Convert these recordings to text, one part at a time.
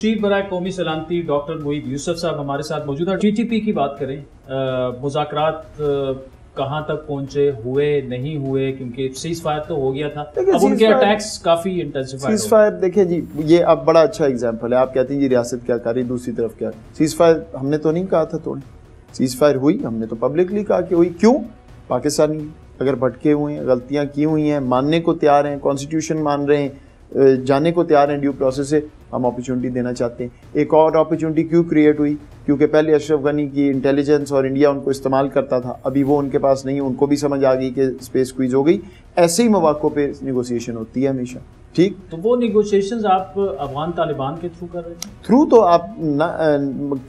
Chief बराए कौमी सलामती डॉक्टर मोईद यूसुफ साहब हमारे साथ मौजूद है। टीटीपी की बात करें, मुज़ाकरात कहाँ तक पहुंचे, हुए नहीं हुए, क्योंकि सीज फायर तो हो गया था, अब उनके अटैक्स काफी इंटेंसिफाइड। सीज फायर देखिए जी, ये अब बड़ा अच्छा एग्जांपल है। आप कहते हैं जी रियासत क्या कर रही, दूसरी तरफ क्या। सीज फायर हमने तो नहीं कहा था तोड़े, सीज फायर हुई, हमने तो पब्लिकली कहा कि हुई। क्यों? पाकिस्तानी अगर भटके हुए हैं, गलतियां की हुई हैं, मानने को तैयार हैं, कॉन्स्टिट्यूशन मान रहे हैं, जाने को तैयार हैं ड्यू प्रोसेस से, हम अपॉर्चुनिटी देना चाहते हैं। एक और अपॉर्चुनिटी क्यों क्रिएट हुई? क्योंकि पहले अशरफ गनी की इंटेलिजेंस और इंडिया उनको इस्तेमाल करता था, अभी वो उनके पास नहीं है, उनको भी समझ आ गई कि स्पेस क्वीज हो गई। ऐसे ही मौक़ों पे नेगोशिएशन होती है हमेशा, ठीक। तो वो नेगोशिएशंस आप अफगान तालिबान के थ्रू कर रहे थे? थ्रू तो आप ना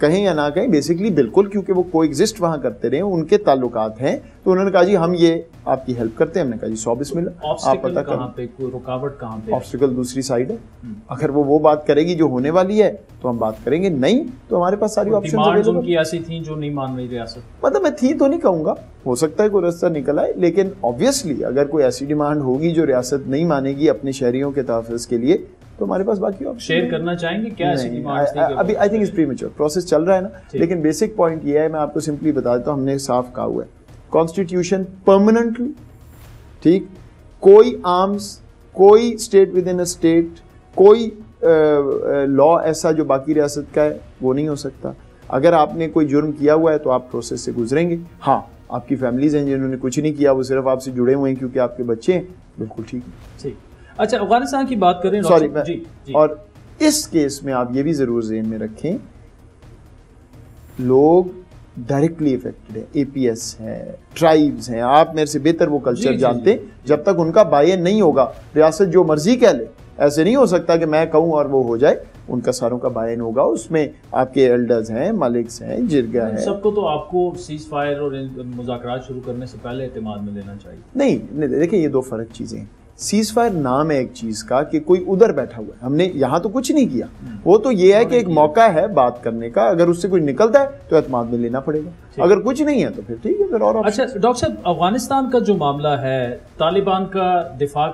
कहें या ना कहें, बेसिकली बिल्कुल, क्योंकि वो कोएग्जिस्ट वहाँ करते रहे, उनके ताल्लुकात हैं, तो उन्होंने कहा जी हम ये आपकी हेल्प करते हैं। हमने कहा जी 100 बिस्मिल्लाह। आप पता कहाँ पे, कोई रुकावट कहाँ पे? ऑब्स्टिकल दूसरी साइड है। अगर वो बात करेगी जो होने वाली है तो हम बात करेंगे, नहीं तो हमारे पास सारी ऑप्शंस उनकी ऐसी थी जो नहीं मान रही रियासत। मतलब मैं थी तो नहीं कहूँगा, हो सकता है कोई रास्ता निकल आए, लेकिन ऑब्वियसली अगर कोई ऐसी डिमांड होगी जो रियासत नहीं मानेगी अपने शहरियों के तहफ़्फ़ुज़ के लिए, तो हमारे पास बाकी ऑप्शन शेयर करना चाहेंगे क्या ऐसी डिमांड्स थी? अभी I think is premature, process चल रहा है ना। लेकिन बेसिक पॉइंट ये है, मैं आपको सिंपली बता देता हूँ, हमने साफ कहा हुआ है कॉन्स्टिट्यूशन परमानेंटली, ठीक, कोई आर्म्स, कोई state with in a state, कोई लॉ ऐसा जो बाकी रियासत का है वो नहीं हो सकता। अगर आपने कोई जुर्म किया हुआ है तो आप प्रोसेस से गुजरेंगे। हाँ, आपकी फैमिलीज हैं जिन्होंने कुछ नहीं किया, वो सिर्फ आपसे जुड़े हुए हैं क्योंकि आपके बच्चे हैं, बिल्कुल ठीक है। ठीक। अच्छा, अफगानिस्तान की बात करें, सॉरी जी। और इस केस में आप ये भी जरूर ज़हन में रखें, लोग डायरेक्टली इफेक्टेड है, एपीएस है, ट्राइब्स हैं, आप मेरे से बेहतर वो कल्चर जानते हैं। जब तक उनका बाय नहीं होगा, रियासत जो मर्जी कह ले, ऐसे नहीं हो सकता कि मैं कहूँ और वो हो जाए। उनका सारों का बाय होगा, उसमें आपके एल्डर्स हैं, मलिक्स हैं, जिरगा है, सबको तो आपको सीज फायर और मुज़ाकरात शुरू करने से पहले एतमाद में लेना चाहिए। नहीं देखिए, ये दो फर्क चीजें हैं। सीज फायर नाम है एक चीज का कि कोई उधर बैठा हुआ है, हमने यहाँ तो कुछ नहीं किया। वो तो ये है कि एक मौका है बात करने का, अगर उससे कुछ निकलता है तो एतमाद में लेना पड़ेगा, अगर कुछ नहीं है तो फिर ठीक है, फिर और। अच्छा डॉक्टर साहब, अफगानिस्तान का जो मामला है, तालिबान का दिफा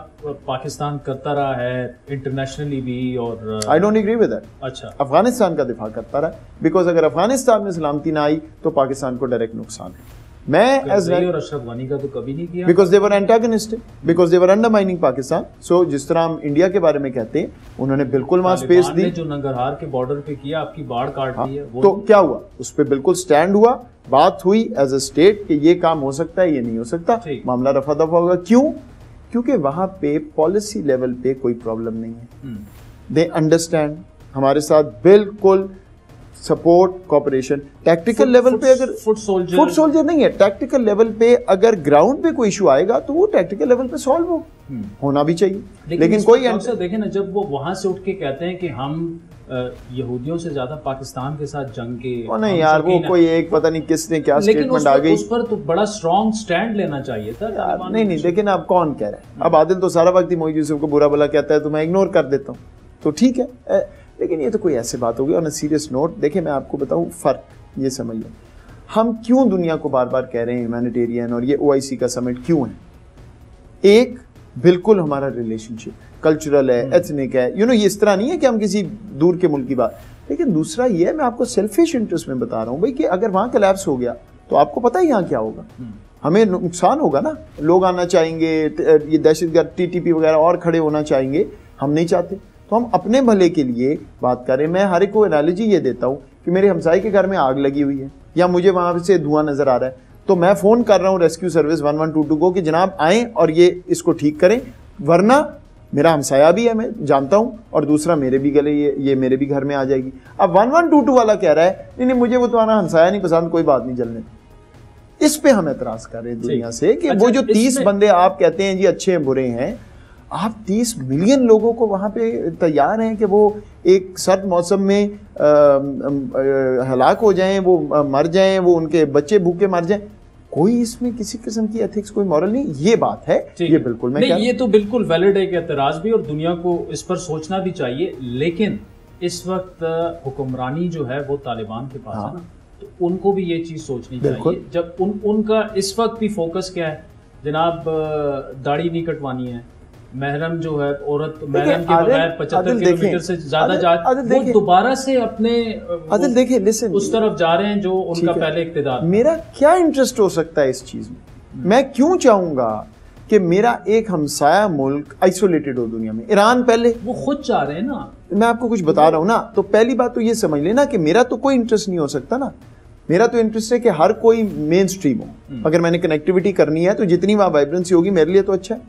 पाकिस्तान करता रहा है इंटरनेशनली भी, और I don't agree with that. अच्छा, अफगानिस्तान का दिफा करता रहा, बिकॉज अगर अफगानिस्तान में सलामती ना आई तो पाकिस्तान को डायरेक्ट नुकसान है। मैं एज और अशरफ गनी का तो कभी नहीं किया, because they were antagonistic, because they were undermining Pakistan. So जिस तरह हम इंडिया के बारे में कहते हैं, उन्होंने बिल्कुल वहां स्पेस दी। जो नंगरहार के बॉर्डर पे किया, आपकी बाढ़ काट दी है, तो क्या हुआ? उस पर बिल्कुल स्टैंड हुआ, बात हुई एज अ स्टेट कि ये काम हो सकता है, ये नहीं हो सकता, मामला रफा दफा होगा। क्यों? क्योंकि वहां पे पॉलिसी लेवल पे कोई प्रॉब्लम नहीं है, दे अंडरस्टैंड, हमारे साथ बिल्कुल सपोर्ट, कोऑपरेशन। टैक्टिकल लेवल पे अगर फुट सोल्जर नहीं है, टैक्टिकल लेवल पे अगर ग्राउंड पे कोई इशू आएगा तो वो टैक्टिकल लेवल पे सॉल्व होना भी चाहिए। लेकिन कोई देखें ना, जब वो वहां से उठ के कहते हैं कि हम यहूदियों से ज्यादा पाकिस्तान के साथ जंग के, वो नहीं यार, वो कोई एक पता नहीं किसने क्या स्टेटमेंट आ गई, उस पर तो बड़ा स्ट्रॉन्ग स्टैंड लेना चाहिए था। नहीं, लेकिन आप कौन कह रहे हैं? अब आदिल तो सारा वक्त ही मोईद यूसुफ को बुरा भला कहता है, तो मैं इग्नोर कर देता हूँ, तो ठीक है। लेकिन ये तो कोई ऐसी बात होगी। ऑन अ सीरियस नोट, देखिए मैं आपको बताऊं फर्क, ये समझिए, हम क्यों दुनिया को बार बार कह रहे हैं ह्यूमैनिटेरियन और ये OIC का समिट क्यों है? एक, बिल्कुल हमारा रिलेशनशिप कल्चरल है, एथनिक है, ये इस तरह नहीं है कि हम किसी दूर के मुल्क की बात। लेकिन दूसरा ये है, मैं आपको सेल्फिश इंटरेस्ट में बता रहा हूँ भाई, कि अगर वहाँ कोलैप्स हो गया तो आपको पता है यहाँ क्या होगा, हमें नुकसान होगा ना। लोग आना चाहेंगे, ये दहशतगर्द TTP वगैरह और खड़े होना चाहेंगे, हम नहीं चाहते। तो हम अपने भले के लिए बात करें। मैं हर एक को एनालॉजी ये देता हूँ कि मेरे हमसाई के घर में आग लगी हुई है या मुझे वहाँ से धुआं नजर आ रहा है, तो मैं फ़ोन कर रहा हूँ रेस्क्यू सर्विस 1122 को कि जनाब आएँ और ये इसको ठीक करें, वरना मेरा हमसाया भी है, मैं जानता हूँ, और दूसरा मेरे भी गले ये मेरे भी घर में आ जाएगी। अब 1122 वाला कह रहा है नहीं मुझे वो तुम्हारा हमसाया नहीं पसंद, कोई बात नहीं, जलने। इस पे हम एतराज़ कर रहे हैं दुनिया से कि वो जो 30 बंदे आप कहते हैं जी अच्छे हैं बुरे हैं, आप 30 मिलियन लोगों को वहां पे तैयार हैं कि वो एक सर्द मौसम में हलाक हो जाएं, वो मर जाएं, वो उनके बच्चे भूखे मर जाएं। कोई इसमें किसी किस्म की एथिक्स, कोई मॉरल नहीं, ये बात है, ये बिल्कुल मैं नहीं, ये तो बिल्कुल वैलिड है कि एतराज भी, और दुनिया को इस पर सोचना भी चाहिए। लेकिन इस वक्त हुक्मरानी जो है वो तालिबान के पास है ना, तो उनको भी ये चीज सोचनी चाहिए। जब उनका इस वक्त भी फोकस क्या है जनाब, दाढ़ी नहीं कटवानी है, महरम जो है औरत महरम के बगैर 75 किलोमीटर से ज्यादा वो दोबारा से अपने आदिल देखे लिसन उस तरफ जा रहे हैं जो उनका पहले इक्तिदार। मेरा क्या इंटरेस्ट हो सकता है इस चीज में? मैं क्यों चाहूंगा कि मेरा एक हमसाया मुल्क आइसोलेटेड हो दुनिया में? ईरान पहले वो खुद चाह रहे हैं ना, मैं आपको कुछ बता रहा हूं ना। तो पहली बात तो ये समझ लेना कि मेरा तो कोई इंटरेस्ट नहीं हो सकता ना। मेरा तो इंटरेस्ट है कि हर कोई मेन स्ट्रीम हो। अगर मैंने कनेक्टिविटी करनी है तो जितनी वहां वाइब्रेंसी होगी मेरे लिए तो अच्छा है।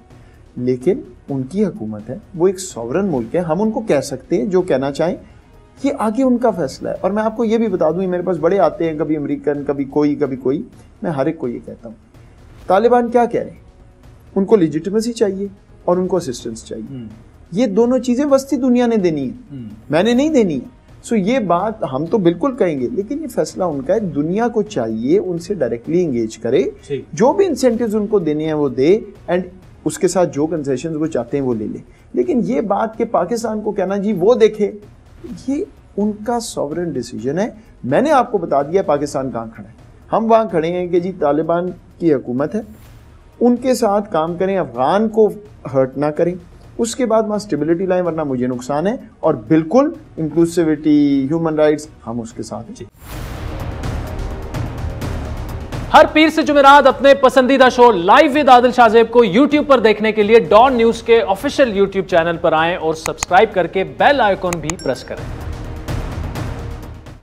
लेकिन उनकी हुकूमत है, वो एक सॉवरन मुल्क है, हम उनको कह सकते हैं जो कहना चाहें, ये आगे उनका फैसला है। और मैं आपको ये भी बता दूं, मेरे पास बड़े आते हैं, कभी अमेरिकन, कभी कोई, मैं हर एक को ये कहता हूँ, तालिबान क्या कह रहे हैं? उनको लेजिटिमेसी चाहिए और उनको असिस्टेंस चाहिए। ये दोनों चीजें वस्ती दुनिया ने देनी है, मैंने नहीं देनी है। सो ये बात हम तो बिल्कुल कहेंगे, लेकिन ये फैसला उनका है। दुनिया को चाहिए उनसे डायरेक्टली एंगेज करे, जो भी इंसेंटिव्स उनको देने हैं वो दे, एंड उसके साथ जो कंसेशंस वो चाहते हैं वो ले ले। लेकिन ये बात कि पाकिस्तान को कहना जी वो देखे, ये उनका सॉवरेन डिसीजन है। मैंने आपको बता दिया पाकिस्तान कहाँ खड़ा है। हम वहाँ खड़े हैं कि जी तालिबान की हुकूमत है, उनके साथ काम करें, अफगान को हर्ट ना करें, उसके बाद वहाँ स्टेबिलिटी लाएं, वरना मुझे नुकसान है। और बिल्कुल इंक्लूसिविटी, ह्यूमन राइट्स, हम उसके साथ हैं। हर पीर से जुमेरात अपने पसंदीदा show live with Adil Shahzeb को YouTube पर देखने के लिए डॉन न्यूज के ऑफिशियल YouTube चैनल पर आएं और सब्सक्राइब करके बेल आइकॉन भी प्रेस करें।